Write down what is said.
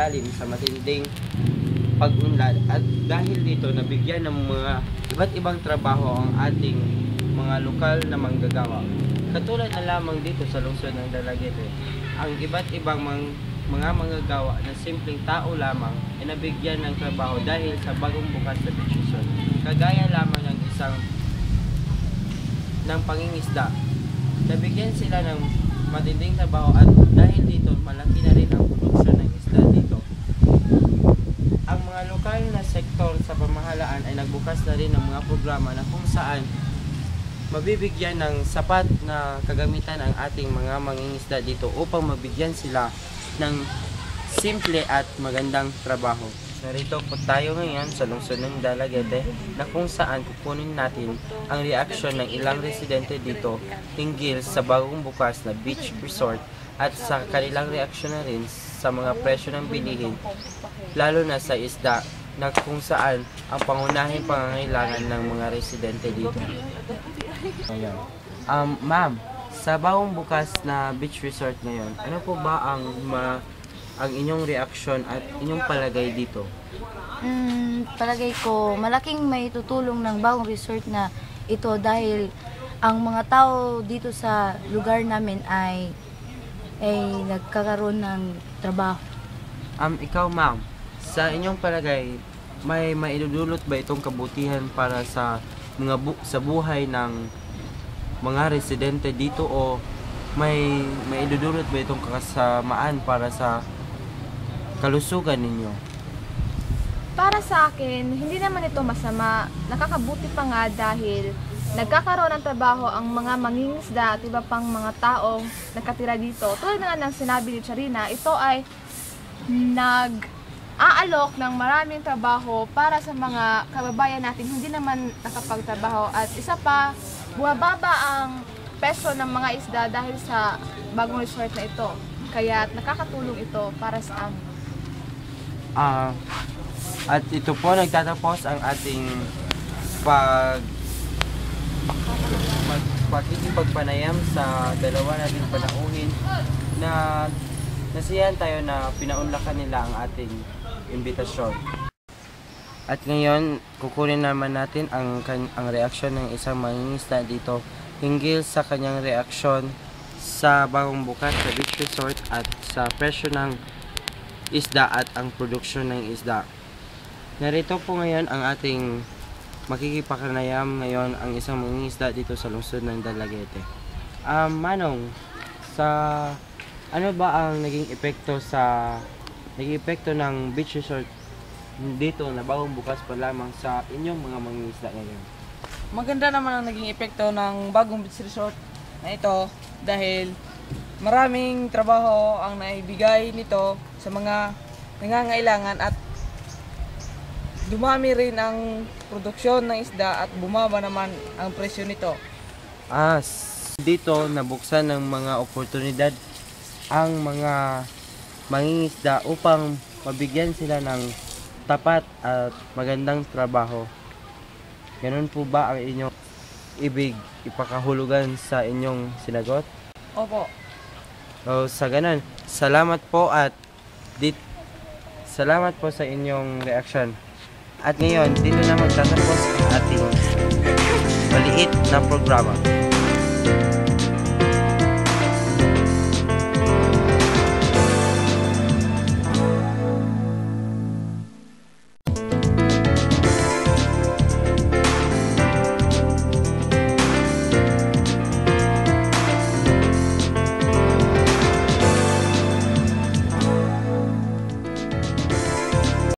ilalim sa matinding pag-unlad, at dahil dito nabigyan ng mga iba't ibang trabaho ang ating mga lokal na manggagawa. Katulad na lamang dito sa lungsod ng Dalaguete, ang iba't ibang mga manggagawa na simpleng tao lamang ay nabigyan ng trabaho dahil sa bagong bukas na beach resort. Kagaya lamang ng isang ng pangingisda, nabigyan sila ng matinding trabaho, at dahil dito malaki na rin ang produksyon ng isda dito. Ang mga lokal na sektor sa pamahalaan ay nagbukas na rin ng mga programa na kung saan mabibigyan ng sapat na kagamitan ang ating mga mangingisda dito upang mabigyan sila ng simple at magandang trabaho. Narito po tayo ngayon sa lungsod ng Dalaguete na kung saan kukunin natin ang reaksyon ng ilang residente dito hinggil sa bagong bukas na beach resort at sa kanilang reaksyon na rin sa mga presyo ng bilihin, lalo na sa isda na kung saan ang pangunahing pangangailangan ng mga residente dito. Ma'am, sa bagong bukas na beach resort ngayon, ano po ba ang inyong reaksyon at inyong palagay dito? Palagay ko, malaking may tutulong ng bagong resort na ito dahil ang mga tao dito sa lugar namin ay nagkakaroon ng trabaho. Ikaw ma'am, sa inyong palagay, may maidudulot ba itong kabutihan para sa sa buhay ng mga residente dito, o may maidudulot ba itong kasamaan para sa kalusugan ninyo? Para sa akin, hindi naman ito masama. Nakakabuti pa nga dahil nagkakaroon ng trabaho ang mga mangingisda at iba pang mga taong nakatira dito. Tulad nga ng sinabi ni Charina, ito ay nag-aalok ng maraming trabaho para sa mga kababayan natin hindi naman nakapagtrabaho. At isa pa, bumababa ang presyo ng mga isda dahil sa bagong resort na ito. Kaya nakakatulong ito para sa amin. At ito po nagtatapos ang ating pakikipagpanayam sa dalawa nating panauhin na nasiyahan tayo na pinaunlakan nila ang ating imbitasyon. At ngayon, kukunin naman natin ang reaksyon ng isang mangingisda dito hinggil sa kanyang reaksyon sa bagong bukas na beach resort at sa presyo ng isda at ang produksyon ng isda. Narito po ngayon ang ating makikipagpanayam ngayon, ang isang mangingisda dito sa lungsod ng Dalaguete. Manong, ano ba ang naging epekto ng beach resort dito na bagong bukas pa lamang sa inyong mga mangingisda ngayon? Maganda naman ang naging epekto ng bagong beach resort na ito dahil maraming trabaho ang naibigay nito sa mga nangangailangan at dumami rin ang produksyon ng isda at bumaba naman ang presyo nito. Dito nabuksan ng mga oportunidad ang mga mangingisda upang mabigyan sila ng tapat at magandang trabaho. Ganun po ba ang inyong ibig ipakahulugan sa inyong sinagot? Opo. Sa ganun, salamat po sa inyong reaksyon. At ngayon, dito na magtatapos ang ating maliit na programa.